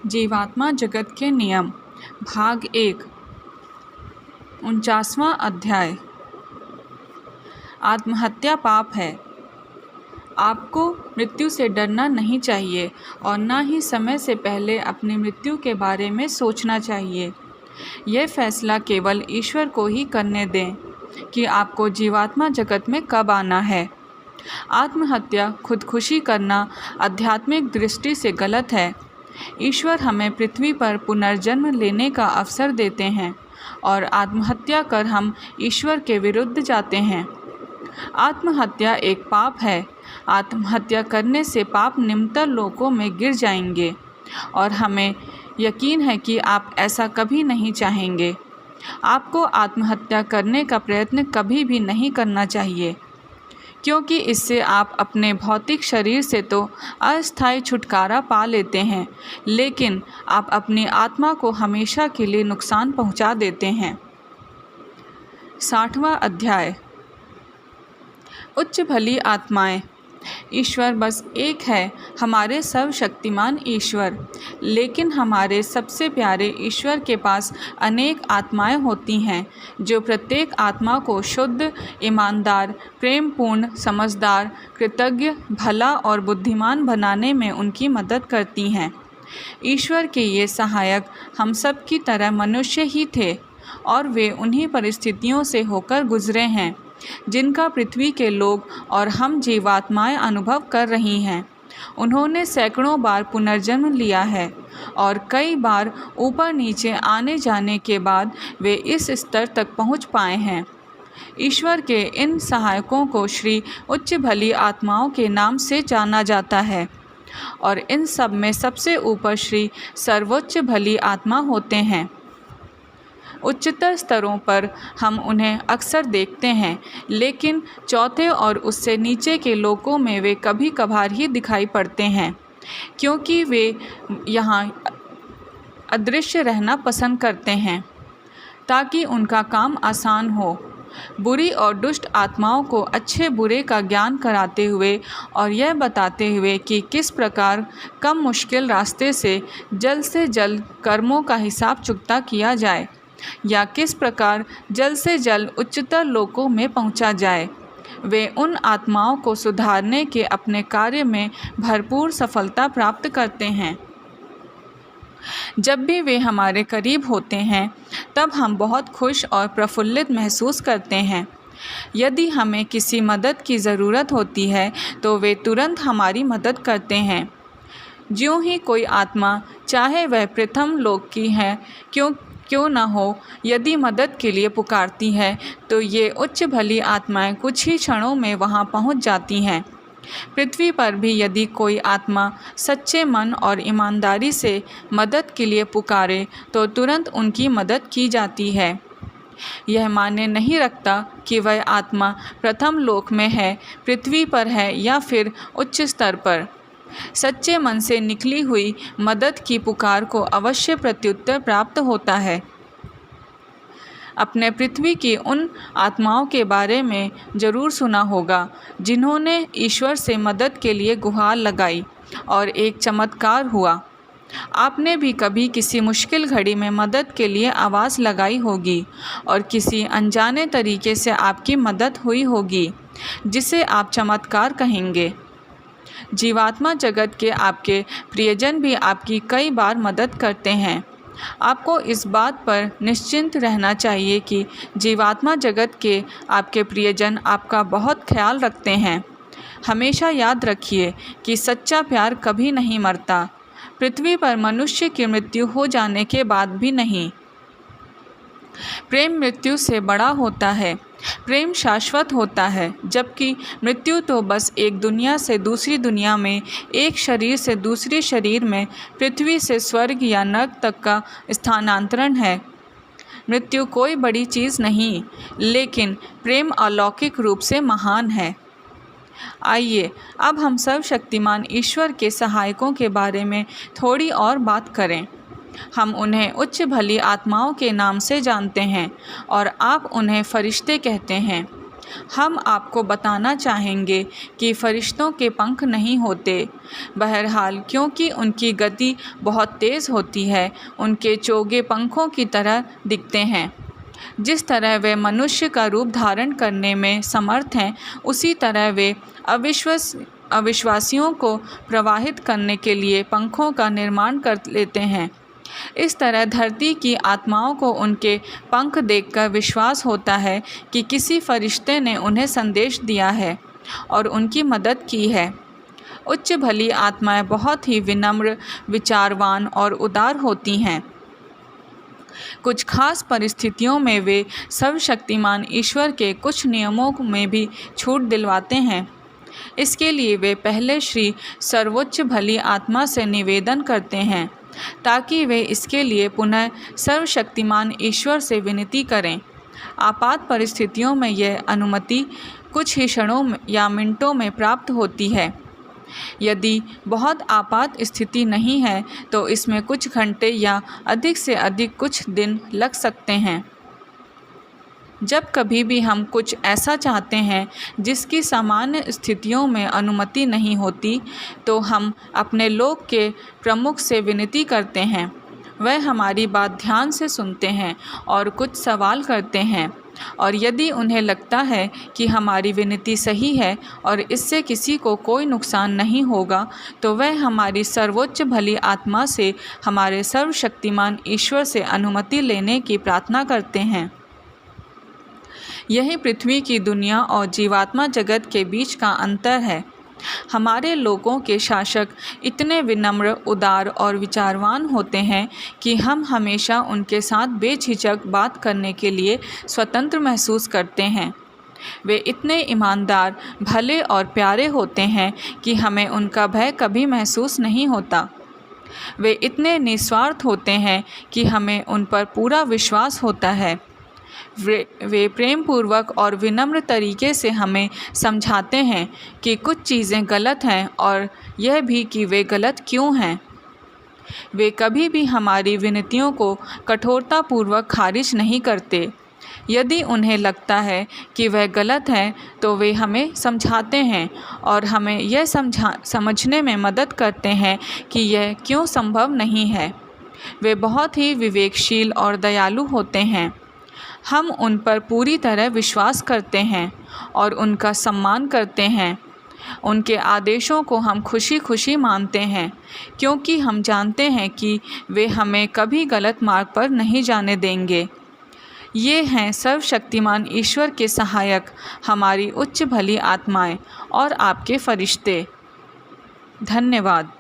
जीवात्मा जगत के नियम भाग 1 49वां अध्याय। आत्महत्या पाप है। आपको मृत्यु से डरना नहीं चाहिए और न ही समय से पहले अपनी मृत्यु के बारे में सोचना चाहिए। यह फैसला केवल ईश्वर को ही करने दें कि आपको जीवात्मा जगत में कब आना है। आत्महत्या खुदकुशी करना आध्यात्मिक दृष्टि से गलत है। ईश्वर हमें पृथ्वी पर पुनर्जन्म लेने का अवसर देते हैं और आत्महत्या कर हम ईश्वर के विरुद्ध जाते हैं। आत्महत्या एक पाप है। आत्महत्या करने से पाप निम्नतर लोकों में गिर जाएंगे और हमें यकीन है कि आप ऐसा कभी नहीं चाहेंगे। आपको आत्महत्या करने का प्रयत्न कभी भी नहीं करना चाहिए, क्योंकि इससे आप अपने भौतिक शरीर से तो अस्थायी छुटकारा पा लेते हैं, लेकिन आप अपनी आत्मा को हमेशा के लिए नुकसान पहुंचा देते हैं। 60वां अध्याय। उच्च भली आत्माएं। ईश्वर बस एक है, हमारे सर्वशक्तिमान ईश्वर। लेकिन हमारे सबसे प्यारे ईश्वर के पास अनेक आत्माएं होती हैं जो प्रत्येक आत्मा को शुद्ध, ईमानदार, प्रेमपूर्ण, समझदार, कृतज्ञ, भला और बुद्धिमान बनाने में उनकी मदद करती हैं। ईश्वर के ये सहायक हम सब की तरह मनुष्य ही थे और वे उन्हीं परिस्थितियों से होकर गुजरे हैं जिनका पृथ्वी के लोग और हम जीवात्माएं अनुभव कर रही हैं। उन्होंने सैकड़ों बार पुनर्जन्म लिया है और कई बार ऊपर नीचे आने जाने के बाद वे इस स्तर तक पहुंच पाए हैं। ईश्वर के इन सहायकों को श्री उच्च भली आत्माओं के नाम से जाना जाता है और इन सब में सबसे ऊपर श्री सर्वोच्च भली आत्मा होते हैं। उच्चतर स्तरों पर हम उन्हें अक्सर देखते हैं, लेकिन चौथे और उससे नीचे के लोकों में वे कभी कभार ही दिखाई पड़ते हैं, क्योंकि वे यहाँ अदृश्य रहना पसंद करते हैं ताकि उनका काम आसान हो। बुरी और दुष्ट आत्माओं को अच्छे बुरे का ज्ञान कराते हुए और यह बताते हुए कि किस प्रकार कम मुश्किल रास्ते से जल्द कर्मों का हिसाब चुकता किया जाए या किस प्रकार जल्द से जल्द उच्चतर लोकों में पहुंचा जाए, वे उन आत्माओं को सुधारने के अपने कार्य में भरपूर सफलता प्राप्त करते हैं। जब भी वे हमारे करीब होते हैं तब हम बहुत खुश और प्रफुल्लित महसूस करते हैं। यदि हमें किसी मदद की ज़रूरत होती है तो वे तुरंत हमारी मदद करते हैं। ज्यों ही कोई आत्मा, चाहे वह प्रथम लोक की है क्यों न हो, यदि मदद के लिए पुकारती है तो ये उच्च भली आत्माएं कुछ ही क्षणों में वहां पहुंच जाती हैं। पृथ्वी पर भी यदि कोई आत्मा सच्चे मन और ईमानदारी से मदद के लिए पुकारे तो तुरंत उनकी मदद की जाती है। यह मायने नहीं रखता कि वह आत्मा प्रथम लोक में है, पृथ्वी पर है या फिर उच्च स्तर पर। सच्चे मन से निकली हुई मदद की पुकार को अवश्य प्रत्युत्तर प्राप्त होता है। अपने पृथ्वी की उन आत्माओं के बारे में ज़रूर सुना होगा जिन्होंने ईश्वर से मदद के लिए गुहार लगाई और एक चमत्कार हुआ। आपने भी कभी किसी मुश्किल घड़ी में मदद के लिए आवाज़ लगाई होगी और किसी अनजाने तरीके से आपकी मदद हुई होगी, जिसे आप चमत्कार कहेंगे। जीवात्मा जगत के आपके प्रियजन भी आपकी कई बार मदद करते हैं। आपको इस बात पर निश्चिंत रहना चाहिए कि जीवात्मा जगत के आपके प्रियजन आपका बहुत ख्याल रखते हैं। हमेशा याद रखिए कि सच्चा प्यार कभी नहीं मरता, पृथ्वी पर मनुष्य की मृत्यु हो जाने के बाद भी नहीं। प्रेम मृत्यु से बड़ा होता है। प्रेम शाश्वत होता है, जबकि मृत्यु तो बस एक दुनिया से दूसरी दुनिया में, एक शरीर से दूसरे शरीर में, पृथ्वी से स्वर्ग या नरक तक का स्थानांतरण है। मृत्यु कोई बड़ी चीज़ नहीं, लेकिन प्रेम अलौकिक रूप से महान है। आइए अब हम सर्वशक्तिमान ईश्वर के सहायकों के बारे में थोड़ी और बात करें। हम उन्हें उच्च भली आत्माओं के नाम से जानते हैं और आप उन्हें फरिश्ते कहते हैं। हम आपको बताना चाहेंगे कि फरिश्तों के पंख नहीं होते। बहरहाल, क्योंकि उनकी गति बहुत तेज़ होती है, उनके चोगे पंखों की तरह दिखते हैं। जिस तरह वे मनुष्य का रूप धारण करने में समर्थ हैं, उसी तरह वे अविश्वासियों को प्रवाहित करने के लिए पंखों का निर्माण कर लेते हैं। इस तरह धरती की आत्माओं को उनके पंख देखकर विश्वास होता है कि किसी फरिश्ते ने उन्हें संदेश दिया है और उनकी मदद की है। उच्च भली आत्माएं बहुत ही विनम्र, विचारवान और उदार होती हैं। कुछ खास परिस्थितियों में वे सर्वशक्तिमान ईश्वर के कुछ नियमों में भी छूट दिलवाते हैं। इसके लिए वे पहले श्री सर्वोच्च भली आत्मा से निवेदन करते हैं ताकि वे इसके लिए पुनः सर्वशक्तिमान ईश्वर से विनती करें। आपात परिस्थितियों में यह अनुमति कुछ ही क्षणों या मिनटों में प्राप्त होती है। यदि बहुत आपात स्थिति नहीं है तो इसमें कुछ घंटे या अधिक से अधिक कुछ दिन लग सकते हैं। जब कभी भी हम कुछ ऐसा चाहते हैं जिसकी सामान्य स्थितियों में अनुमति नहीं होती, तो हम अपने लोक के प्रमुख से विनती करते हैं। वह हमारी बात ध्यान से सुनते हैं और कुछ सवाल करते हैं, और यदि उन्हें लगता है कि हमारी विनती सही है और इससे किसी को कोई नुकसान नहीं होगा, तो वह हमारी सर्वोच्च भली आत्मा से, हमारे सर्वशक्तिमान ईश्वर से अनुमति लेने की प्रार्थना करते हैं। यही पृथ्वी की दुनिया और जीवात्मा जगत के बीच का अंतर है। हमारे लोगों के शासक इतने विनम्र, उदार और विचारवान होते हैं कि हम हमेशा उनके साथ बेझिझक बात करने के लिए स्वतंत्र महसूस करते हैं। वे इतने ईमानदार, भले और प्यारे होते हैं कि हमें उनका भय कभी महसूस नहीं होता। वे इतने निस्वार्थ होते हैं कि हमें उन पर पूरा विश्वास होता है। वे प्रेम पूर्वक और विनम्र तरीके से हमें समझाते हैं कि कुछ चीज़ें गलत हैं और यह भी कि वे गलत क्यों हैं। वे कभी भी हमारी विनतियों को कठोरतापूर्वक खारिज नहीं करते। यदि उन्हें लगता है कि वह गलत है तो वे हमें समझाते हैं और हमें यह समझने में मदद करते हैं कि यह क्यों संभव नहीं है। वे बहुत ही विवेकशील और दयालु होते हैं। हम उन पर पूरी तरह विश्वास करते हैं और उनका सम्मान करते हैं। उनके आदेशों को हम खुशी खुशी मानते हैं, क्योंकि हम जानते हैं कि वे हमें कभी गलत मार्ग पर नहीं जाने देंगे। ये हैं सर्वशक्तिमान ईश्वर के सहायक, हमारी उच्च भली आत्माएं और आपके फरिश्ते। धन्यवाद।